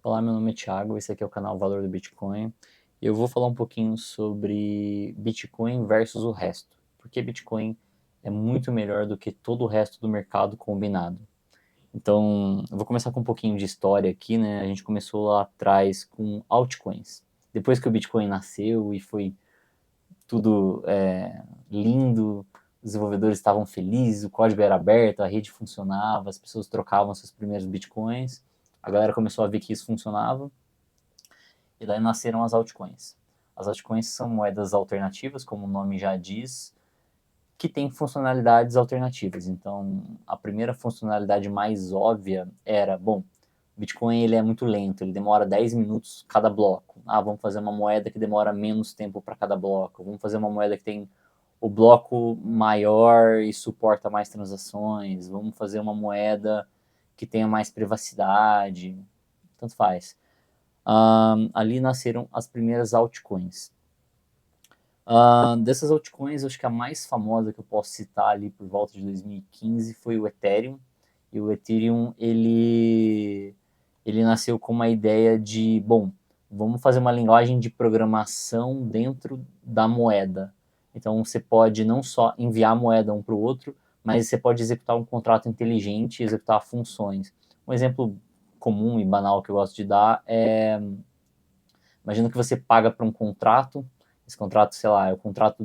Olá, meu nome é Thiago, esse aqui é o canal Valor do Bitcoin. Eu vou falar um pouquinho sobre Bitcoin versus o resto, porque Bitcoin é muito melhor do que todo o resto do mercado combinado. Então, eu vou começar com um pouquinho de história aqui, né? A gente começou lá atrás com altcoins. Depois que o Bitcoin nasceu e foi tudo lindo, os desenvolvedores estavam felizes, o código era aberto, a rede funcionava, as pessoas trocavam seus primeiros Bitcoins. A galera começou a ver que isso funcionava e daí nasceram as altcoins. As altcoins são moedas alternativas, como o nome já diz, que têm funcionalidades alternativas. Então, a primeira funcionalidade mais óbvia era, bom, o Bitcoin ele é muito lento, ele demora 10 minutos cada bloco. Ah, vamos fazer uma moeda que demora menos tempo para cada bloco. Vamos fazer uma moeda que tem o bloco maior e suporta mais transações. Vamos fazer uma moeda que tenha mais privacidade. Tanto faz. Ali nasceram as primeiras altcoins. Dessas altcoins, acho que a mais famosa que eu posso citar ali por volta de 2015 foi o Ethereum. E o Ethereum, ele nasceu com uma ideia de, bom, vamos fazer uma linguagem de programação dentro da moeda. Então, você pode não só enviar a moeda um para o outro, mas você pode executar um contrato inteligente e executar funções. Um exemplo comum e banal que eu gosto de dar é, imagina que você paga para um contrato, esse contrato, sei lá, é o contrato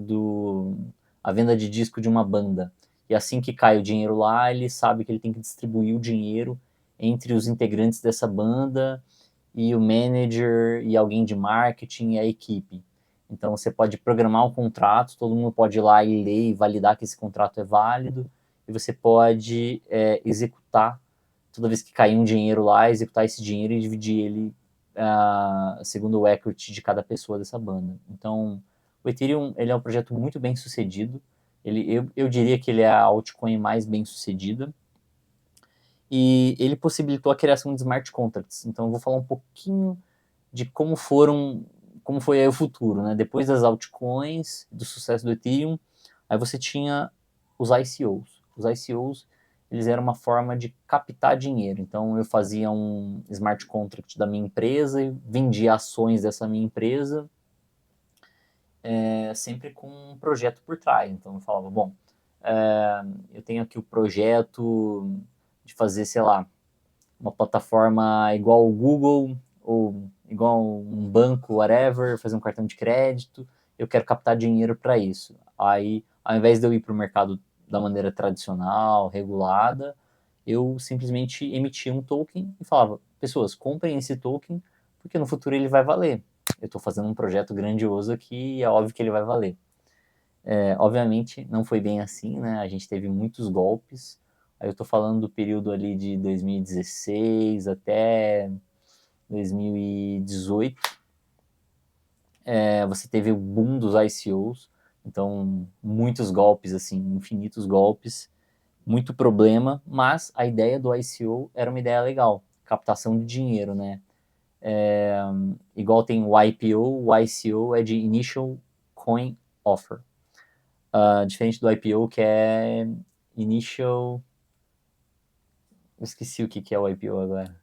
a venda de disco de uma banda. E assim que cai o dinheiro lá, ele sabe que ele tem que distribuir o dinheiro entre os integrantes dessa banda e o manager e alguém de marketing e a equipe. Então você pode programar um contrato, todo mundo pode ir lá e ler e validar que esse contrato é válido, e você pode executar, toda vez que cair um dinheiro lá, executar esse dinheiro e dividir ele segundo o equity de cada pessoa dessa banda. Então, o Ethereum ele é um projeto muito bem sucedido. Eu diria que ele é a altcoin mais bem sucedida. E ele possibilitou a criação de smart contracts. Então, eu vou falar um pouquinho de como foi aí o futuro, né? Depois das altcoins, do sucesso do Ethereum, aí você tinha os ICOs. Os ICOs, eles eram uma forma de captar dinheiro. Então, eu fazia um smart contract da minha empresa e vendia ações dessa minha empresa, sempre com um projeto por trás. Então, eu falava, bom, eu tenho aqui o projeto de fazer, sei lá, uma plataforma igual o Google ou igual um banco, whatever, fazer um cartão de crédito, eu quero captar dinheiro para isso. Aí, ao invés de eu ir para o mercado da maneira tradicional, regulada, eu simplesmente emitia um token e falava, pessoas, comprem esse token, porque no futuro ele vai valer. Eu estou fazendo um projeto grandioso aqui e é óbvio que ele vai valer. Obviamente não foi bem assim, né? A gente teve muitos golpes. Aí eu estou falando do período ali de 2016 até 2018. Você teve o boom dos ICOs, então muitos golpes, assim, infinitos golpes, muito problema, mas a ideia do ICO era uma ideia legal, captação de dinheiro, né? Igual tem o IPO, o ICO é de Initial Coin Offer. Diferente do IPO, que é Initial. Eu esqueci o que é o IPO agora.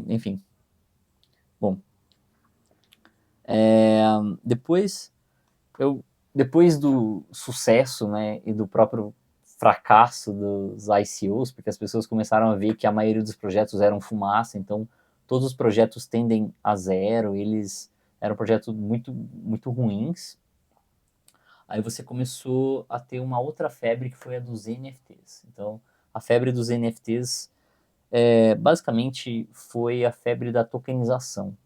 Enfim. Bom. É, depois, eu, depois do sucesso, né, e do próprio fracasso dos ICOs, porque as pessoas começaram a ver que a maioria dos projetos eram fumaça, então todos os projetos tendem a zero, eles eram projetos muito, muito ruins. Aí você começou a ter uma outra febre que foi a dos NFTs. Então, a febre dos NFTs basicamente foi a febre da tokenização.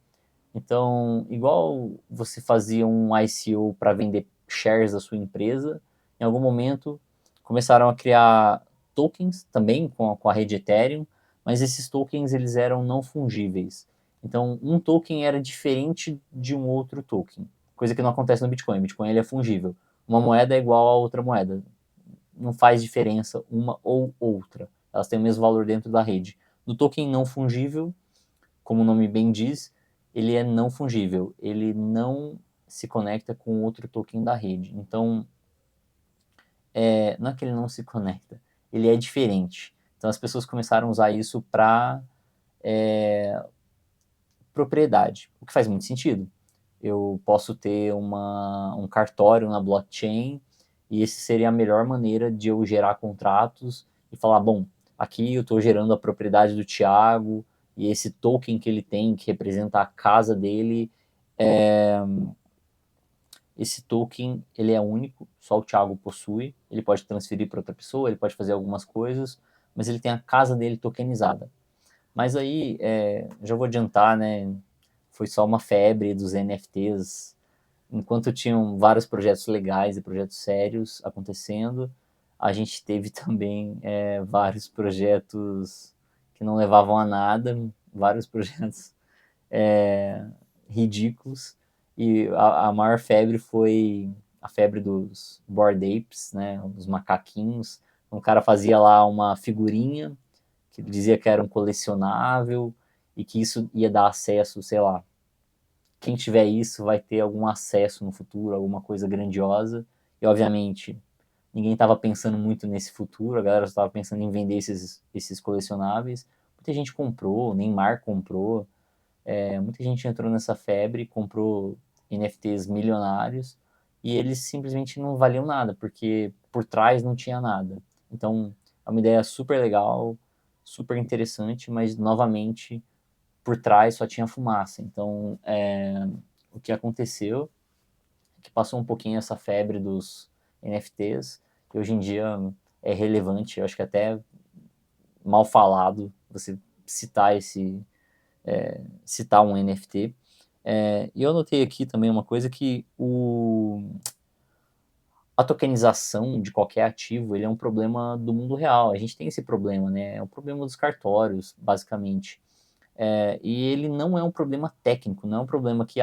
Então, igual você fazia um ICO para vender shares da sua empresa, em algum momento começaram a criar tokens também com a rede Ethereum, mas esses tokens eles eram não fungíveis. Então, um token era diferente de um outro token, coisa que não acontece no Bitcoin. O Bitcoin ele é fungível. Uma moeda é igual a outra moeda. Não faz diferença uma ou outra. Elas têm o mesmo valor dentro da rede. No token não fungível, como o nome bem diz, ele é não fungível. Ele não se conecta com outro token da rede. Então, não é que ele não se conecta, ele é diferente. Então as pessoas começaram a usar isso para propriedade, o que faz muito sentido. Eu posso ter um cartório na blockchain e esse seria a melhor maneira de eu gerar contratos e falar, bom, aqui eu estou gerando a propriedade do Thiago e esse token que ele tem, que representa a casa dele, esse token ele é único, só o Thiago possui, ele pode transferir para outra pessoa, ele pode fazer algumas coisas, mas ele tem a casa dele tokenizada. Mas aí, já vou adiantar, né? Foi só uma febre dos NFTs. Enquanto tinham vários projetos legais e projetos sérios acontecendo, a gente teve também vários projetos que não levavam a nada, vários projetos ridículos. E a maior febre foi a febre dos Bored Apes, né? Dos macaquinhos. Um cara fazia lá uma figurinha que dizia que era um colecionável e que isso ia dar acesso, sei lá, quem tiver isso vai ter algum acesso no futuro, alguma coisa grandiosa. E obviamente ninguém estava pensando muito nesse futuro, a galera estava pensando em vender esses colecionáveis. Muita gente comprou, Neymar comprou, muita gente entrou nessa febre, comprou NFTs milionários e eles simplesmente não valiam nada, porque por trás não tinha nada. Então é uma ideia super legal, super interessante, mas novamente por trás só tinha fumaça. Então o que aconteceu é que passou um pouquinho essa febre dos NFTs, e hoje em dia é relevante, eu acho que até mal falado você citar citar um NFT. E eu notei aqui também uma coisa que a tokenização de qualquer ativo ele é um problema do mundo real. A gente tem esse problema, né? É um problema dos cartórios, basicamente. E ele não é um problema técnico, não é um problema que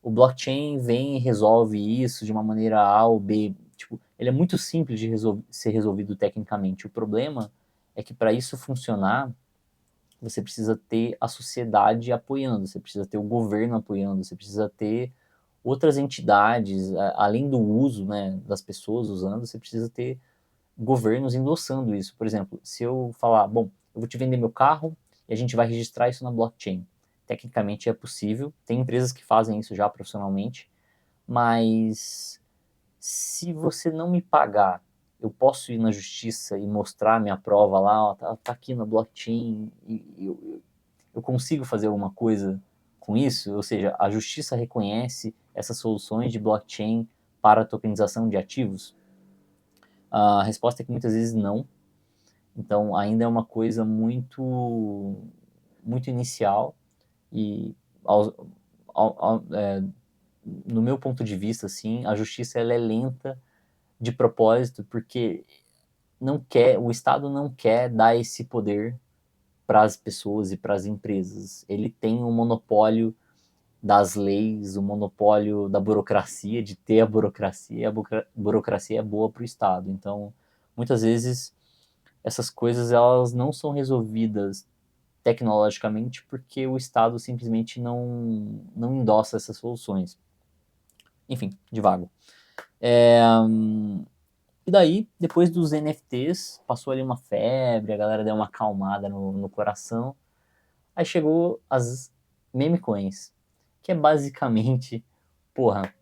o blockchain vem e resolve isso de uma maneira A ou B. Tipo, ele é muito simples de ser resolvido tecnicamente. O problema é que para isso funcionar, você precisa ter a sociedade apoiando, você precisa ter o governo apoiando, você precisa ter outras entidades, além do uso, né, das pessoas usando, você precisa ter governos endossando isso. Por exemplo, se eu falar, bom, eu vou te vender meu carro e a gente vai registrar isso na blockchain. Tecnicamente é possível, tem empresas que fazem isso já profissionalmente, mas se você não me pagar, eu posso ir na justiça e mostrar minha prova lá, ó, tá aqui na blockchain, e eu consigo fazer alguma coisa com isso? Ou seja, a justiça reconhece essas soluções de blockchain para a tokenização de ativos? A resposta é que muitas vezes não. Então, ainda é uma coisa muito inicial e, ao, no meu ponto de vista, assim, a justiça ela é lenta de propósito porque o Estado não quer dar esse poder para as pessoas e para as empresas. Ele tem um monopólio das leis, o monopólio da burocracia, de ter a burocracia, burocracia é boa para o Estado. Então, muitas vezes essas coisas elas não são resolvidas tecnologicamente porque o Estado simplesmente não endossa essas soluções. Enfim, divago. E daí, depois dos NFTs, passou ali uma febre, a galera deu uma acalmada no coração. Aí chegou as meme coins, que é basicamente, porra,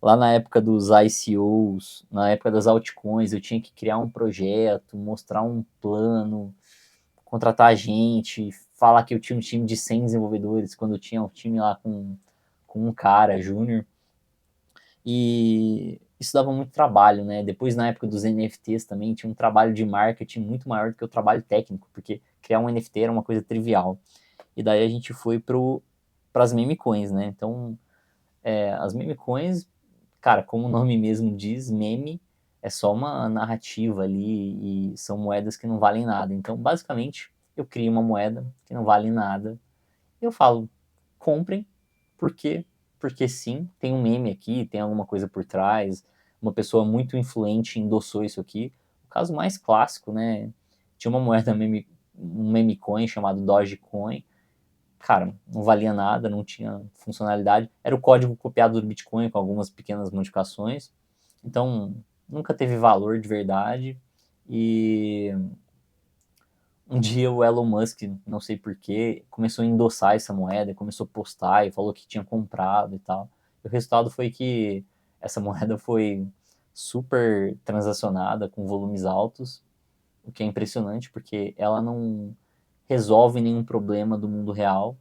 lá na época dos ICOs, na época das altcoins, eu tinha que criar um projeto, mostrar um plano, contratar gente, falar que eu tinha um time de 100 desenvolvedores, quando eu tinha um time lá com um cara, júnior. E isso dava muito trabalho, né? Depois, na época dos NFTs também, tinha um trabalho de marketing muito maior do que o trabalho técnico, porque criar um NFT era uma coisa trivial. E daí a gente foi para as meme coins, né? Então, as meme coins, cara, como o nome mesmo diz, meme é só uma narrativa ali e são moedas que não valem nada. Então, basicamente, eu crio uma moeda que não vale nada. E eu falo, comprem, por quê? Porque sim, tem um meme aqui, tem alguma coisa por trás, uma pessoa muito influente endossou isso aqui. O caso mais clássico, né? Tinha uma moeda um meme coin chamado Dogecoin, cara, não valia nada, não tinha funcionalidade. Era o código copiado do Bitcoin com algumas pequenas modificações. Então, nunca teve valor de verdade. E um dia o Elon Musk, não sei porquê, começou a endossar essa moeda, começou a postar e falou que tinha comprado e tal. E o resultado foi que essa moeda foi super transacionada, com volumes altos, o que é impressionante, porque ela não resolve nenhum problema do mundo real,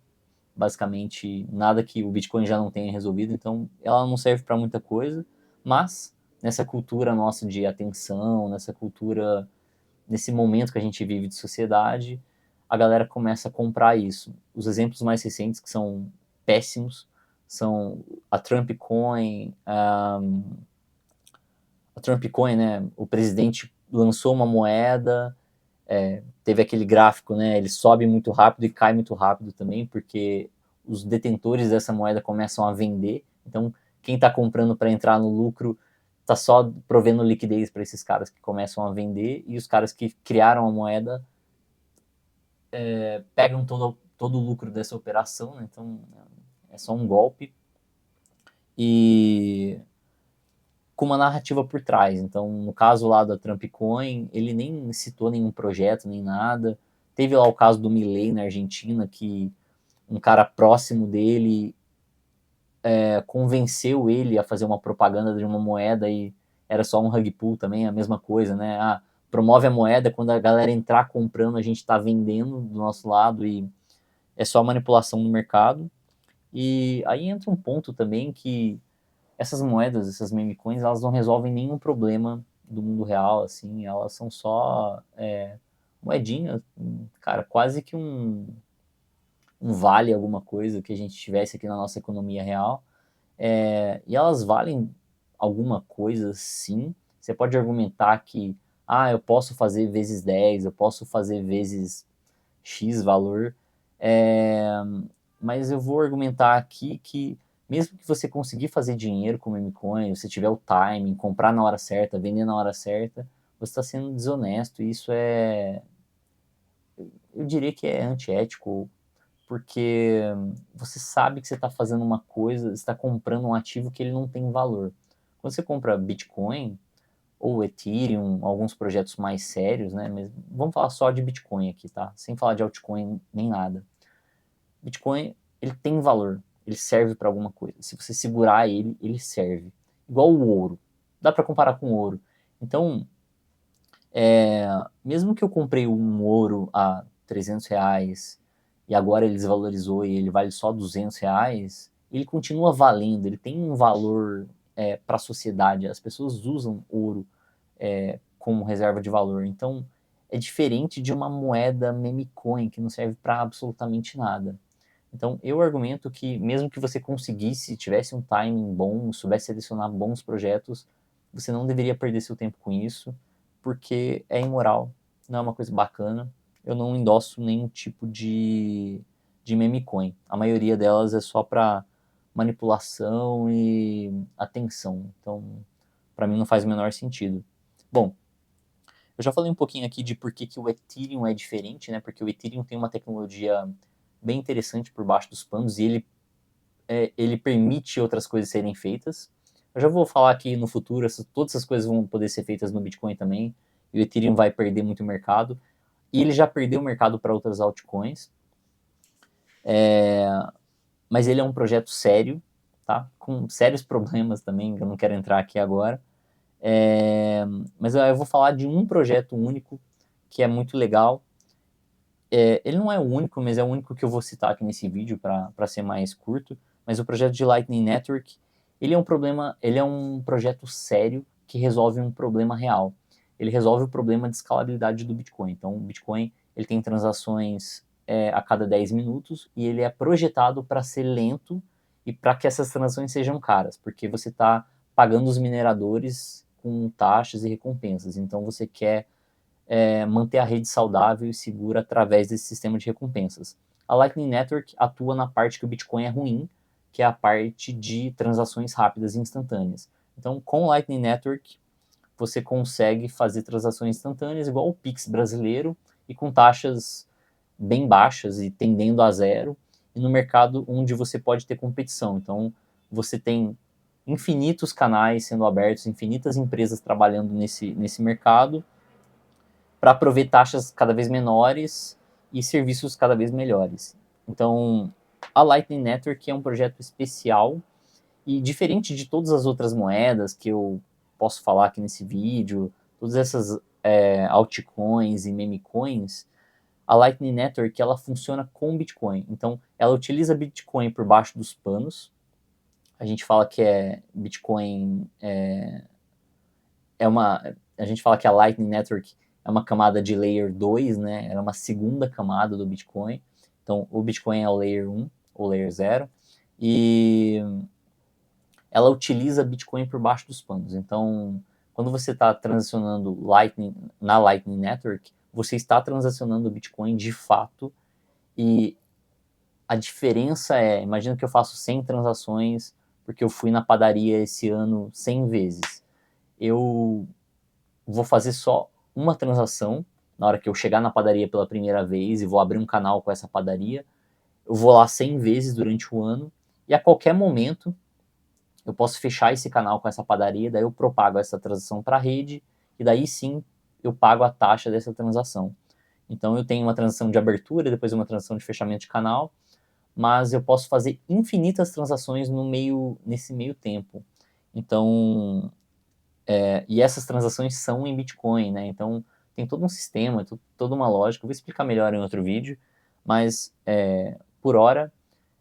basicamente nada que o Bitcoin já não tenha resolvido, então ela não serve para muita coisa, mas nessa cultura nossa de atenção, nessa cultura, nesse momento que a gente vive de sociedade, a galera começa a comprar isso. Os exemplos mais recentes que são péssimos são a Trump Coin, a Trump Coin, né? O presidente lançou uma moeda, teve aquele gráfico, né? Ele sobe muito rápido e cai muito rápido também, porque os detentores dessa moeda começam a vender. Então, quem está comprando para entrar no lucro está só provendo liquidez para esses caras que começam a vender, e os caras que criaram a moeda pegam todo o lucro dessa operação, né? Então é só um golpe e com uma narrativa por trás. Então, no caso lá da Trump Coin, ele nem citou nenhum projeto, nem nada. Teve lá o caso do Milei na Argentina, que um cara próximo dele convenceu ele a fazer uma propaganda de uma moeda e era só um rug pull também, a mesma coisa, né? Ah, promove a moeda, quando a galera entrar comprando, a gente está vendendo do nosso lado e é só manipulação do mercado. E aí entra um ponto também que essas moedas, essas meme coins, elas não resolvem nenhum problema do mundo real, assim, elas são só moedinhas, cara, quase que um vale alguma coisa que a gente tivesse aqui na nossa economia real, e elas valem alguma coisa, sim. Você pode argumentar que, eu posso fazer vezes 10, eu posso fazer vezes X valor, é, mas eu vou argumentar aqui que mesmo que você conseguir fazer dinheiro com meme coin, se tiver o timing, comprar na hora certa, vender na hora certa, você está sendo desonesto. E isso eu diria que é antiético, porque você sabe que você está fazendo uma coisa, você está comprando um ativo que ele não tem valor. Quando você compra Bitcoin ou Ethereum, alguns projetos mais sérios, né? Mas vamos falar só de Bitcoin aqui, tá? Sem falar de altcoin nem nada. Bitcoin, ele tem valor, ele serve para alguma coisa. Se você segurar ele, ele serve. Igual o ouro. Dá para comparar com o ouro. Então, mesmo que eu comprei um ouro a R$ 300 e agora ele desvalorizou e ele vale só R$ 200, ele continua valendo, ele tem um valor para a sociedade. As pessoas usam ouro como reserva de valor. Então, é diferente de uma moeda meme coin que não serve para absolutamente nada. Então, eu argumento que mesmo que você conseguisse, tivesse um timing bom, soubesse selecionar bons projetos, você não deveria perder seu tempo com isso, porque é imoral, não é uma coisa bacana. Eu não endosso nenhum tipo de meme coin. A maioria delas é só para manipulação e atenção. Então, para mim não faz o menor sentido. Bom, eu já falei um pouquinho aqui de por que, que o Ethereum é diferente, né? Porque o Ethereum tem uma tecnologia bem interessante por baixo dos panos e ele permite outras coisas serem feitas. Eu já vou falar aqui no futuro, todas essas coisas vão poder ser feitas no Bitcoin também, e o Ethereum vai perder muito mercado, e ele já perdeu o mercado para outras altcoins, mas ele é um projeto sério, tá? Com sérios problemas também, que eu não quero entrar aqui agora. Mas eu vou falar de um projeto único que é muito legal. Ele não é o único, mas é o único que eu vou citar aqui nesse vídeo para ser mais curto. Mas o projeto de Lightning Network, ele é um projeto sério que resolve um problema real. Ele resolve o problema de escalabilidade do Bitcoin. Então, o Bitcoin ele tem transações a cada 10 minutos e ele é projetado para ser lento e para que essas transações sejam caras, porque você está pagando os mineradores com taxas e recompensas. Então, você quer manter a rede saudável e segura através desse sistema de recompensas. A Lightning Network atua na parte que o Bitcoin é ruim, que é a parte de transações rápidas e instantâneas. Então, com o Lightning Network, você consegue fazer transações instantâneas igual o Pix brasileiro e com taxas bem baixas e tendendo a zero, e no mercado onde você pode ter competição. Então, você tem infinitos canais sendo abertos, infinitas empresas trabalhando nesse mercado, para prover taxas cada vez menores e serviços cada vez melhores. Então, a Lightning Network é um projeto especial e diferente de todas as outras moedas que eu posso falar aqui nesse vídeo, todas essas altcoins e meme coins, a Lightning Network ela funciona com Bitcoin. Então, ela utiliza Bitcoin por baixo dos panos. A gente fala que Bitcoin a gente fala que a Lightning Network é uma camada de Layer 2, né? Ela é uma segunda camada do Bitcoin. Então, o Bitcoin é o Layer 1, ou Layer 0, e ela utiliza Bitcoin por baixo dos panos. Então, quando você está transacionando na Lightning Network, você está transacionando Bitcoin de fato, e a diferença imagina que eu faço 100 transações porque eu fui na padaria esse ano 100 vezes. Eu vou fazer só uma transação na hora que eu chegar na padaria pela primeira vez e vou abrir um canal com essa padaria. Eu vou lá 100 vezes durante o ano e a qualquer momento eu posso fechar esse canal com essa padaria, daí eu propago essa transação para a rede e daí sim eu pago a taxa dessa transação. Então eu tenho uma transação de abertura, depois uma transação de fechamento de canal, mas eu posso fazer infinitas transações nesse meio tempo. Então, e essas transações são em Bitcoin, né? Então tem todo um sistema, toda uma lógica. Eu vou explicar melhor em outro vídeo, mas por hora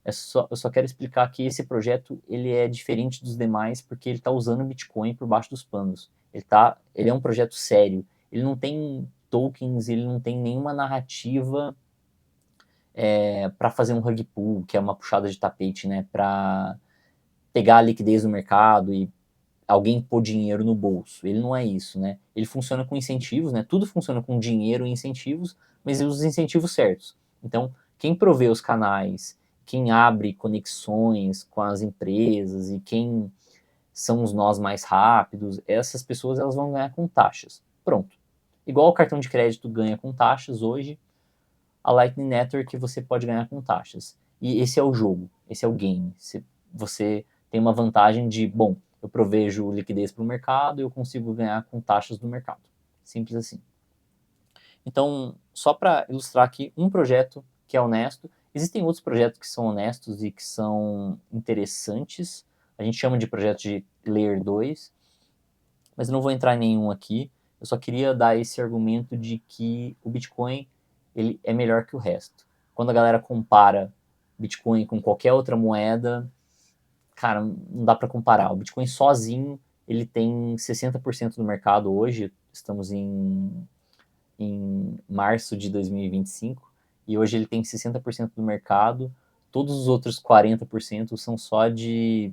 eu só quero explicar que esse projeto ele é diferente dos demais porque ele está usando Bitcoin por baixo dos panos. Ele é um projeto sério. Ele não tem tokens, ele não tem nenhuma narrativa para fazer um rug pull, que é uma puxada de tapete, né? Para pegar a liquidez do mercado e alguém pôr dinheiro no bolso. Ele não é isso, né? Ele funciona com incentivos, né? Tudo funciona com dinheiro e incentivos, mas os incentivos certos. Então, quem provê os canais, quem abre conexões com as empresas e quem são os nós mais rápidos, essas pessoas elas vão ganhar com taxas. Pronto. Igual o cartão de crédito ganha com taxas hoje, a Lightning Network você pode ganhar com taxas. E esse é o jogo, esse é o game. Você tem uma vantagem de, bom, eu provejo liquidez para o mercado e eu consigo ganhar com taxas do mercado. Simples assim. Então, só para ilustrar aqui, um projeto que é honesto. Existem outros projetos que são honestos e que são interessantes. A gente chama de projeto de Layer 2, mas eu não vou entrar em nenhum aqui. Eu só queria dar esse argumento de que o Bitcoin ele é melhor que o resto. Quando a galera compara Bitcoin com qualquer outra moeda, cara, não dá para comparar. O Bitcoin sozinho, ele tem 60% do mercado hoje, estamos em março de 2025, e hoje ele tem 60% do mercado, todos os outros 40% são só de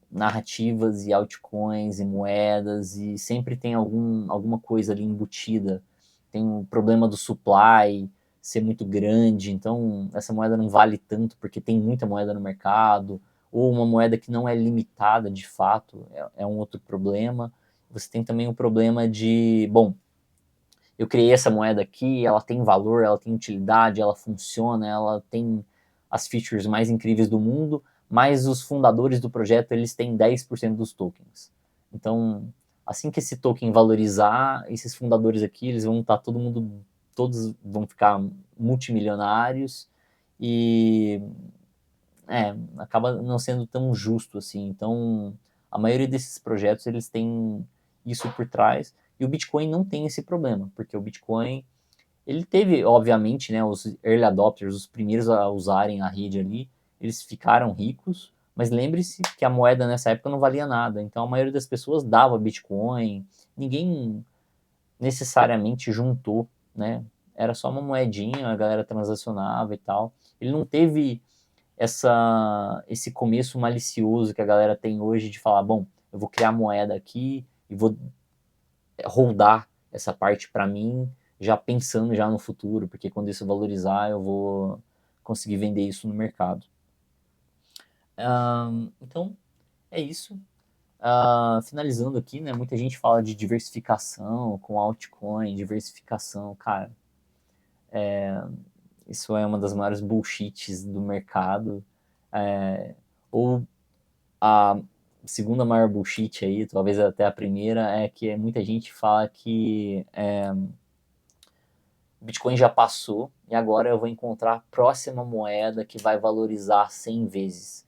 narrativas e altcoins e moedas, e sempre tem alguma coisa ali embutida. Tem o problema do supply ser muito grande, então essa moeda não vale tanto porque tem muita moeda no mercado, ou uma moeda que não é limitada de fato, é um outro problema. Você tem também o problema de, bom, eu criei essa moeda aqui, ela tem valor, ela tem utilidade, ela funciona, ela tem as features mais incríveis do mundo, mas os fundadores do projeto, eles têm 10% dos tokens. Então, assim que esse token valorizar, esses fundadores aqui, eles vão estar todos vão ficar multimilionários e acaba não sendo tão justo assim. Então, a maioria desses projetos, eles têm isso por trás, e o Bitcoin não tem esse problema, porque o Bitcoin, ele teve, obviamente, né, os early adopters, os primeiros a usarem a rede ali, eles ficaram ricos, mas lembre-se que a moeda nessa época não valia nada, então a maioria das pessoas dava Bitcoin, ninguém necessariamente juntou, né, era só uma moedinha, a galera transacionava e tal. Ele não teve esse começo malicioso que a galera tem hoje de falar, bom, eu vou criar moeda aqui e vou holdar essa parte para mim, já pensando já no futuro, porque quando isso valorizar eu vou conseguir vender isso no mercado. Então, é isso. Finalizando aqui, né, muita gente fala de diversificação com altcoin, diversificação, cara, isso é uma das maiores bullshits do mercado. Ou a segunda maior bullshit aí, talvez até a primeira, é que muita gente fala que Bitcoin já passou e agora eu vou encontrar a próxima moeda que vai valorizar 100 vezes.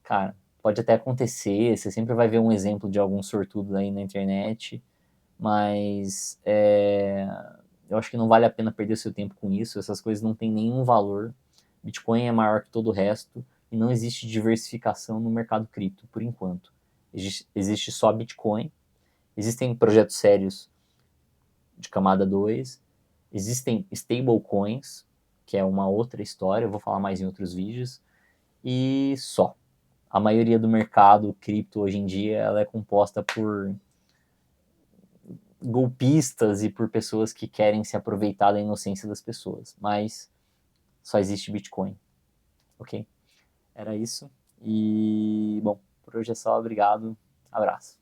Cara, pode até acontecer, você sempre vai ver um exemplo de algum sortudo aí na internet, mas eu acho que não vale a pena perder seu tempo com isso, essas coisas não têm nenhum valor. Bitcoin é maior que todo o resto e não existe diversificação no mercado cripto, por enquanto. Existe só Bitcoin, existem projetos sérios de camada 2, existem stablecoins, que é uma outra história, eu vou falar mais em outros vídeos, e só. A maioria do mercado cripto hoje em dia ela é composta por golpistas e por pessoas que querem se aproveitar da inocência das pessoas, mas só existe Bitcoin, ok? Era isso. E, bom, por hoje é só, obrigado, abraço.